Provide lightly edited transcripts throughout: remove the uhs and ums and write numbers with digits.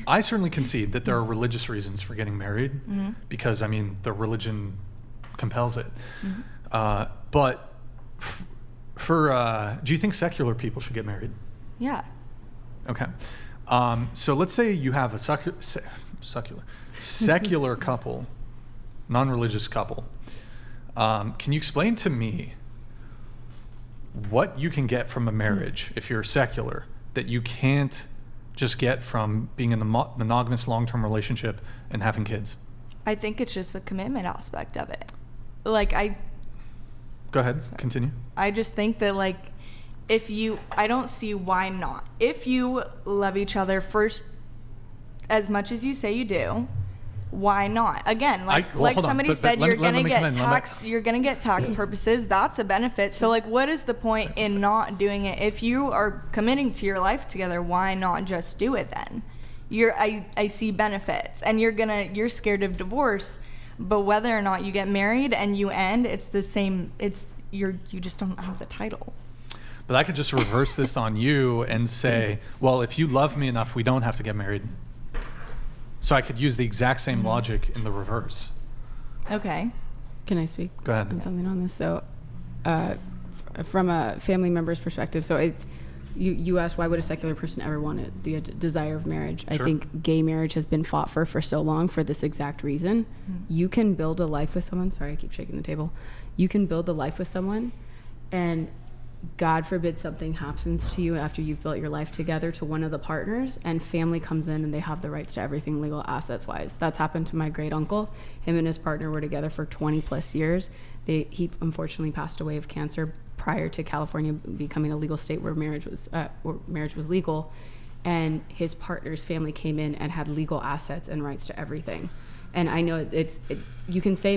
I certainly concede that there are religious reasons for getting married because, I mean, the religion compels it. But do you think secular people should get married? Yeah. Okay. So let's say you have a secular couple, non-religious couple. Can you explain to me what you can get from a marriage if you're secular that you can't just get from being in a monogamous long-term relationship and having kids? I think it's just the commitment aspect of it. Go ahead, continue. I just think that I don't see why not. If you love each other first as much as you say you do, why not? Again, somebody said, you're gonna get tax purposes. That's a benefit. So what is the point in not doing it? If you are committing to your life together, why not just do it then? I see benefits, and you're scared of divorce, but whether or not you get married and you end, it's the same. You just don't have the title. But I could just reverse this on you and say, well, if you love me enough, we don't have to get married. So I could use the exact same logic in the reverse. Okay. Can I speak? Go ahead. On something on this? So, from a family member's perspective, so it's you asked why would a secular person ever want it, the desire of marriage. Sure. I think gay marriage has been fought for so long for this exact reason. You can build a life with someone. Sorry, I keep shaking the table. You can build a life with someone, and God forbid something happens to you after you've built your life together to one of the partners, and family comes in and they have the rights to everything legal assets wise. That's happened to my great uncle. Him and his partner were together for 20 plus years. He unfortunately passed away of cancer prior to California becoming a legal state where marriage was legal, and his partner's family came in and had legal assets and rights to everything. And I know you can say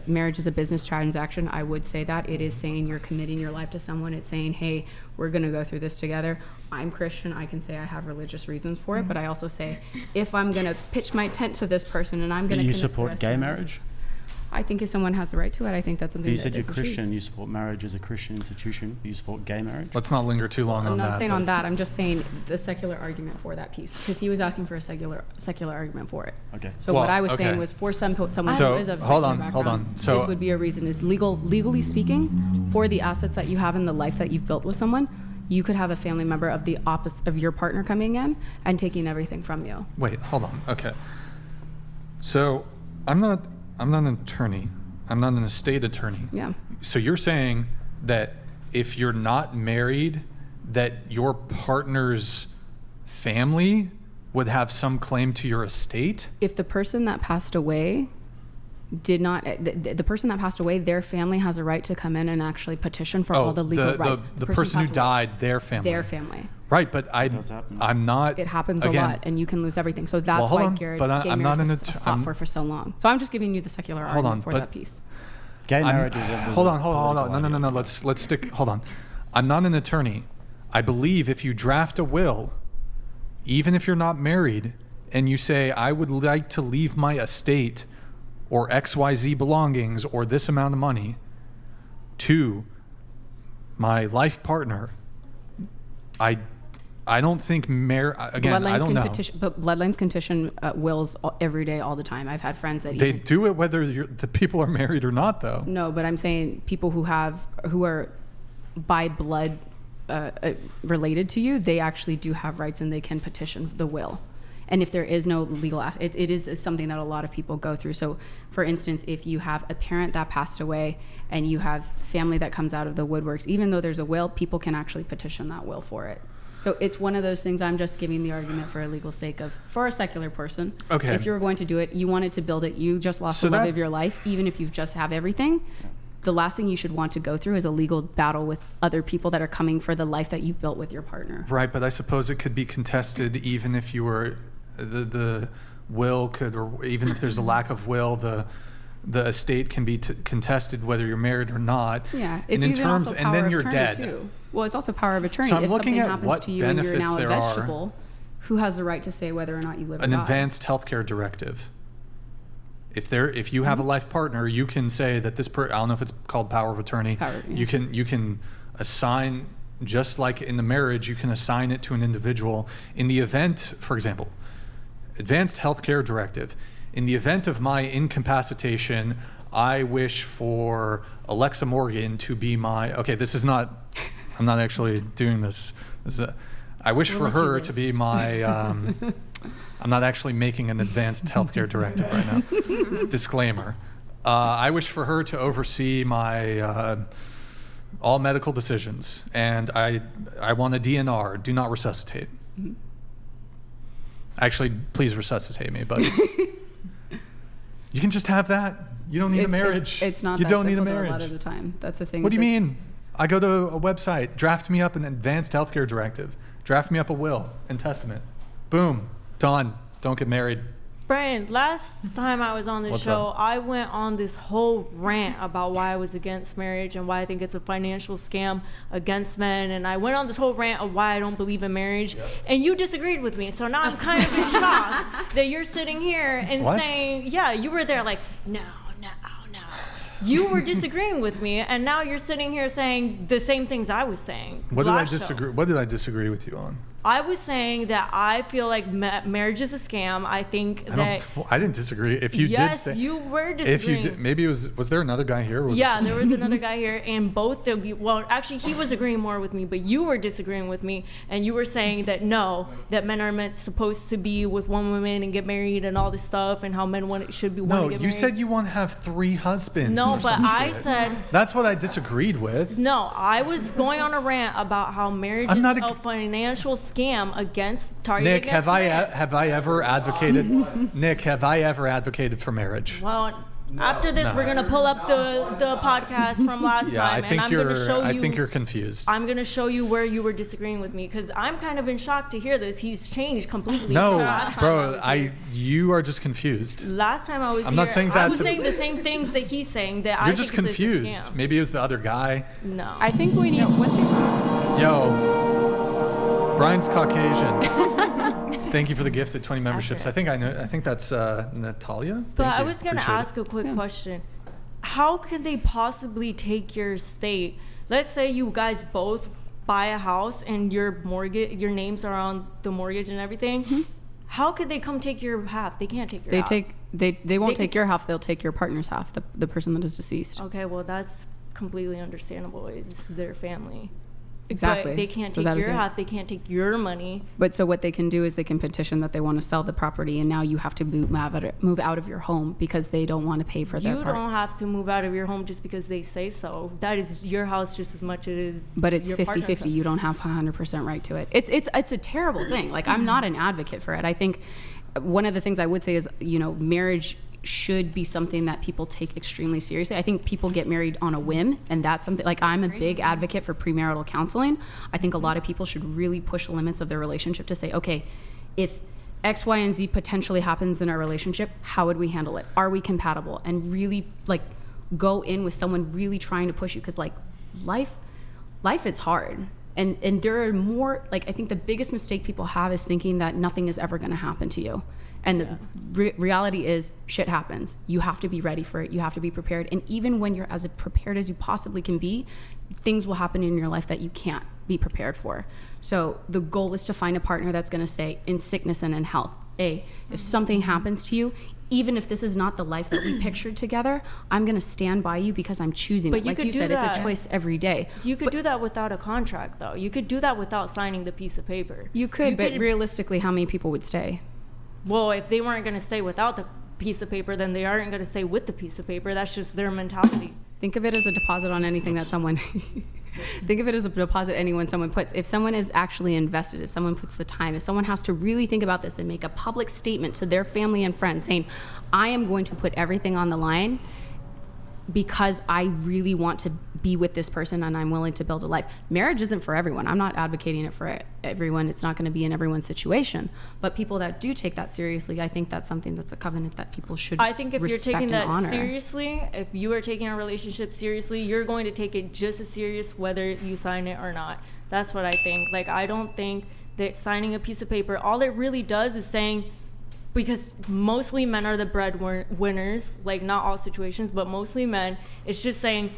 marriage is a business transaction. I would say that. It is saying you're committing your life to someone. It's saying, hey, we're going to go through this together. I'm Christian. I can say I have religious reasons for it. But I also say, if I'm going to pitch my tent to this person and I'm going to you support gay marriage? I think if someone has the right to it, I think that's something. You said you're Christian. You support marriage as a Christian institution. You support gay marriage. Let's not linger too long on that. I'm not saying on that. I'm just saying the secular argument for that piece, because he was asking for a secular argument for it. Okay. So what I was saying was, for someone who is of secular background, So this would be a reason. Is legally speaking, for the assets that you have in the life that you've built with someone, you could have a family member of the opposite of your partner coming in and taking everything from you. Wait, hold on. Okay. So I'm not an attorney. I'm not an estate attorney. Yeah. So you're saying that if you're not married, that your partner's family would have some claim to your estate? If the person that passed away did not, the person that passed away, their family has a right to come in and actually petition for all the legal rights. The person who died, their family. Their family. Right, but I'm not. It happens again, a lot, and you can lose everything. So that's why gay marriage was fought for so long. So I'm just giving you the secular argument for that piece. Gay marriage is hold on. No. Let's stick. Hold on. I'm not an attorney. I believe if you draft a will, even if you're not married, and you say, I would like to leave my estate or XYZ belongings or this amount of money to my life partner, I don't think again, I don't know. But bloodlines petition wills every day, all the time. I've had friends that they do it whether the people are married or not, though. No, but I'm saying people who are by blood related to you, they actually do have rights and they can petition the will. And if there is no legal it is something that a lot of people go through. So, for instance, if you have a parent that passed away and you have family that comes out of the woodworks, even though there's a will, people can actually petition that will for it. So it's one of those things. I'm just giving the argument for a legal sake for a secular person. Okay. If you were going to do it, you wanted to build it, you just lost the love of your life, even if you just have everything. The last thing you should want to go through is a legal battle with other people that are coming for the life that you've built with your partner. Right, but I suppose it could be contested even if you were the will could, or even if there's a lack of will, the estate can be contested whether you're married or not. Yeah, it's and in terms, and then you're dead. Too. Well, it's also power of attorney. So I'm if looking something at happens what to you and you're benefits now a there vegetable, who has the right to say whether or not you live or die? die? An advanced healthcare directive. If you have a life partner, you can say that I don't know if it's called power of attorney. You can assign, just like in the marriage, you can assign it to an individual. In the event, for example, advanced healthcare directive. In the event of my incapacitation, I wish for Alexa Morgan to be my, okay, this is not, I'm not actually doing this. I wish for her to be my, I'm not actually making an advanced healthcare directive right now. Disclaimer. I wish for her to oversee my all medical decisions, and I want a DNR. Do not resuscitate. Mm-hmm. Actually, please resuscitate me, but you can just have that. You don't need a marriage. It's not. You that don't need a simple, though, marriage. A lot of the time, that's the thing. What do you It's like- mean? I go to a website, draft me up an advanced healthcare directive, draft me up a will and testament. Boom, done. Don't get married. Brian, last time I was on this What's show, up? I went on this whole rant about why I was against marriage and why I think it's a financial scam against men. And I went on this whole rant of why I don't believe in marriage. And you disagreed with me. So now I'm kind of in shock that you're sitting here and What? saying, yeah, you were there like, no. You were disagreeing with me, and now you're sitting here saying the same things I was saying. What did I last show. disagree? What did I disagree with you on? I was saying that I feel like marriage is a scam. I think that I didn't disagree. If you yes, did say, you were if you disagreeing. did, maybe it was there another guy here? Or was it Yeah, just there me? was another guy here, and both of you. Well, actually, he was agreeing more with me, but you were disagreeing with me, and you were saying that no, that men are meant supposed to be with one woman and get married and all this stuff, and how men should be. No, want to get you married. said you want to have 3 husbands. no, or but some I shit. said. That's what I disagreed with. No, I was going on a rant about how marriage I'm is not a financial scam targeted Nick, against men. have I ever advocated? Nick, have I ever advocated for marriage? Well, after this, we're gonna pull up the podcast from last Yeah, I time, and think I'm gonna show you. I think you're confused. I'm gonna show you where you were disagreeing with me, because I'm kind of in shock to hear this. He's changed completely. No, from last time bro, was here. you are just confused. Last time I was I'm here, not saying I that was to- saying the same things that he's saying. That I You're just think is a confused. scam. Maybe it was the other guy. No. I think we need one thing. Yo, Brian's Caucasian. Thank you for the gift at 20 memberships. I think I know. I think that's Natalia. But Thank I you. was gonna Appreciate it. ask a quick question. How could they possibly take your estate? Let's say you guys both buy a house and your names are on the mortgage and everything. Mm-hmm. How could they come take your half? They can't take your They half. they won't They take could- your half. They'll take your partner's half. The person that is deceased. Okay, well that's completely understandable. It's their family. Exactly. But they can't So take that is your it. half. They can't take your money. But so what they can do is they can petition that they want to sell the property, and now you have to move out of your home because they don't want to pay for their You part. don't have to move out of your home just because they say so. That is your house just as much as it is. But it's your 50-50. partner's house. You don't have 100% right to it. It's a terrible thing. Like, I'm not an advocate for it. I think one of the things I would say is, marriage should be something that people take extremely seriously. I think people get married on a whim, and that's something, like, I'm a big advocate for premarital counseling. I think a lot of people should really push the limits of their relationship to say, okay, if X, Y, and Z potentially happens in our relationship, how would we handle it? Are we compatible? And really, like, go in with someone really trying to push you, because, like, life is hard. And there are more, like, I think the biggest mistake people have is thinking that nothing is ever going to happen to you. And the reality is, shit happens. You have to be ready for it. You have to be prepared. And even when you're as prepared as you possibly can be, things will happen in your life that you can't be prepared for. So the goal is to find a partner that's going to say, in sickness and in health, if something happens to you, even if this is not the life that we pictured together, I'm going to stand by you because I'm choosing But it. you Like could you do said, that. it's a choice every day. You could do that without a contract, though. You could do that without signing the piece of paper. You could, but realistically, how many people would stay? Well, if they weren't going to stay without the piece of paper, then they aren't going to stay with the piece of paper. That's just their mentality. Think of it as a deposit on anything that someone think of it as a deposit someone puts. If someone is actually invested, if someone puts the time, if someone has to really think about this and make a public statement to their family and friends saying, I am going to put everything on the line because I really want to be with this person and I'm willing to build a life. Marriage isn't for everyone. I'm not advocating it for everyone. It's not going to be in everyone's situation. But people that do take that seriously, I think that's something that's a covenant that people should I think if you're respect taking and that honor. seriously, if you are taking a relationship seriously, you're going to take it just as serious whether you sign it or not. That's what I think. Like, I don't think that signing a piece of paper, all it really does is saying, because mostly men are the breadwinners, like not all situations, but mostly men, it's just saying,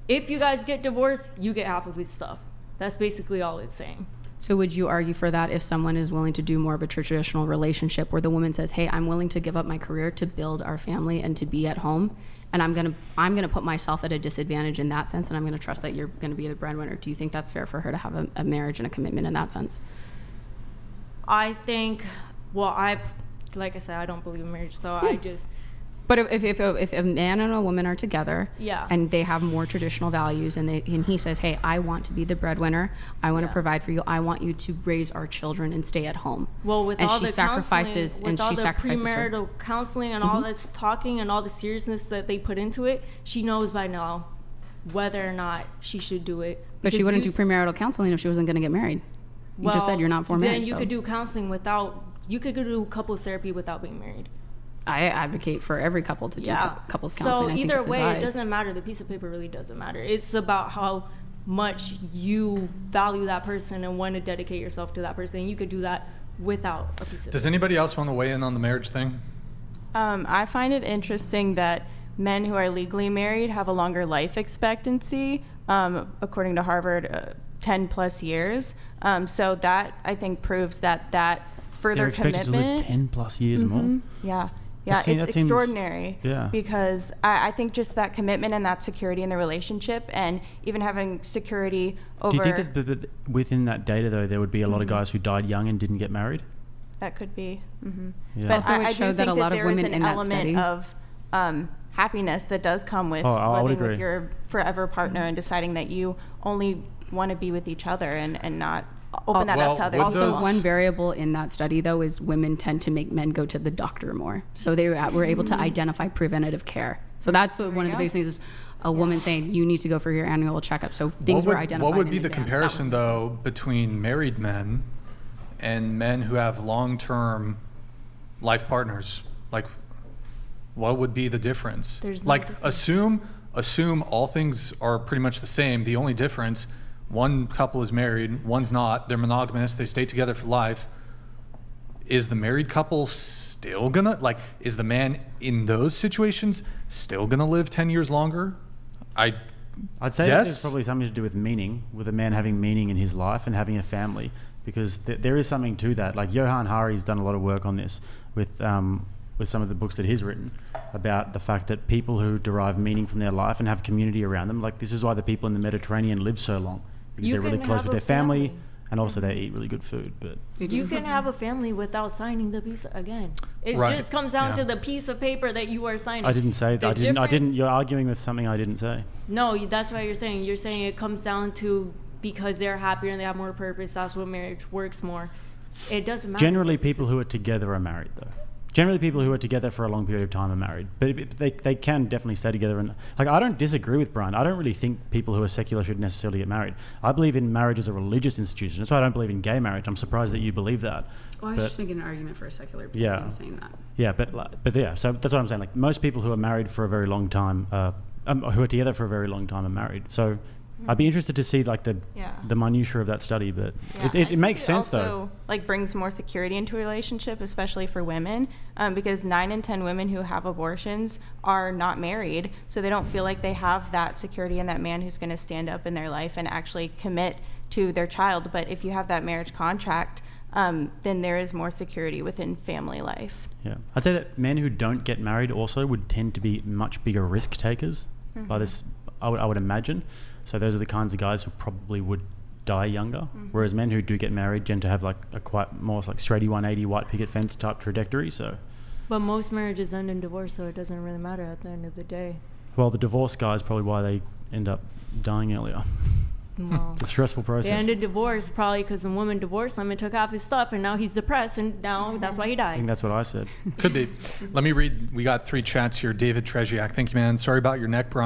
if you guys get divorced, you get half of his stuff. That's basically all it's saying. So would you argue for that if someone is willing to do more of a traditional relationship where the woman says, hey, I'm willing to give up my career to build our family and to be at home, and I'm gonna put myself at a disadvantage in that sense, and I'm gonna trust that you're gonna be the breadwinner. Do you think that's fair for her to have a marriage and a commitment in that sense? I think, like I said, I don't believe in marriage, so I just. But if a man and a woman are together, Yeah. and they have more traditional values, and he says, hey, I want to be the breadwinner, I want to Yeah. provide for you, I want you to raise our children and stay at home. Well, with and all she the sacrifices, counseling, with all and she the sacrifices her. premarital counseling and all this talking and all the seriousness that they put into it, she knows by now whether or not she should do it. But she Because wouldn't do you- premarital counseling if she wasn't going to get married. You just said you're not for then marriage. you so could do counseling without. You could do couples therapy without being married. I advocate for every couple to do couples counseling. So I think either it's way, advised. it doesn't matter. The piece of paper really doesn't matter. It's about how much you value that person and want to dedicate yourself to that person. And you could do that without a piece of Does paper. anybody else want to weigh in on the marriage thing? I find it interesting that men who are legally married have a longer life expectancy, according to Harvard, 10 plus years. So that, I think, proves that further They're expected commitment. to live 10 plus years more. Yeah. That Yeah, seems- it's that seems- extraordinary. Yeah. Because I think just that commitment and that security in the relationship, and even having security over. Do you think that but within that data, though, there would be a lot of guys who died young and didn't get married? That could be. Yeah. But Also, it I do showed that think a lot of there is women an in that element study- of happiness that does come with Oh, I would living with agree. your forever partner and deciding that you only want to be with each other and not open that up to other would people. Also, those- one variable in that study, though, is women tend to make men go to the doctor more. So they were able to identify preventative care. So that's one of the biggest things is a woman saying, you need to go for your annual checkup. So things were identified What would be in the advance. That comparison, was- though, between married men and men who have long-term life partners? Like, what would be the difference? There's no like, difference. assume all things are pretty much the same. The only difference, one couple is married, one's not. They're monogamous. They stay together for life. Is the married couple still gonna, like, is the man in those situations still gonna live 10 years longer? I'd say that Yes. there's probably something to do with meaning, with a man having meaning in his life and having a family, because there is something to that. Like Johan Hari's done a lot of work on this with some of the books that he's written about the fact that people who derive meaning from their life and have community around them, like this is why the people in the Mediterranean live so long, because You they're really can close have with a their family, family. and also they eat really good food. But You can have a family without signing the piece again. It Right. just comes down Yeah. to the piece of paper that you are signing. I didn't say The that. I didn't. difference- You're arguing with something I didn't say. No, that's what you're saying. You're saying it comes down to because they're happier and they have more purpose. That's what marriage works more. It doesn't matter. Generally, what the people who are together are married, though. Generally, people who are together for a long period of time are married, but they can definitely stay together. And like, I don't disagree with Brian. I don't really think people who are secular should necessarily get married. I believe in marriage as a religious institution. That's why I don't believe in gay marriage. I'm surprised that you believe that. Well, I was But- just making an argument for a secular piece Yeah. and saying that. Yeah, but yeah. So that's what I'm saying. Like most people who are married for a very long time, who are together for a very long time, are married. So I'd be interested to see like Yeah. the minutiae of that study. But Yeah, I it think makes sense also, though. Like brings more security into a relationship, especially for women, because 9 in 10 women who have abortions are not married, so they don't feel like they have that security and that man who's going to stand up in their life and actually commit to their child. But if you have that marriage contract, then there is more security within family life. Yeah, I'd say that men who don't get married also would tend to be much bigger risk takers. By this, I would imagine. So those are the kinds of guys who probably would die younger. Whereas men who do get married tend to have like a quite more like straighty 180 white picket fence type trajectory. So, But most marriages end in divorce, so it doesn't really matter at the end of the day. well, the divorce guy is probably why they end up dying earlier. Well, It's a stressful process. they ended divorce probably because the woman divorced him and took half his stuff, and now he's depressed, and now that's why he I died. think that's what I said. Could be. Let me read. We got 3 chats here. David Treziak. Thank you, man. Sorry about your neck, Brian.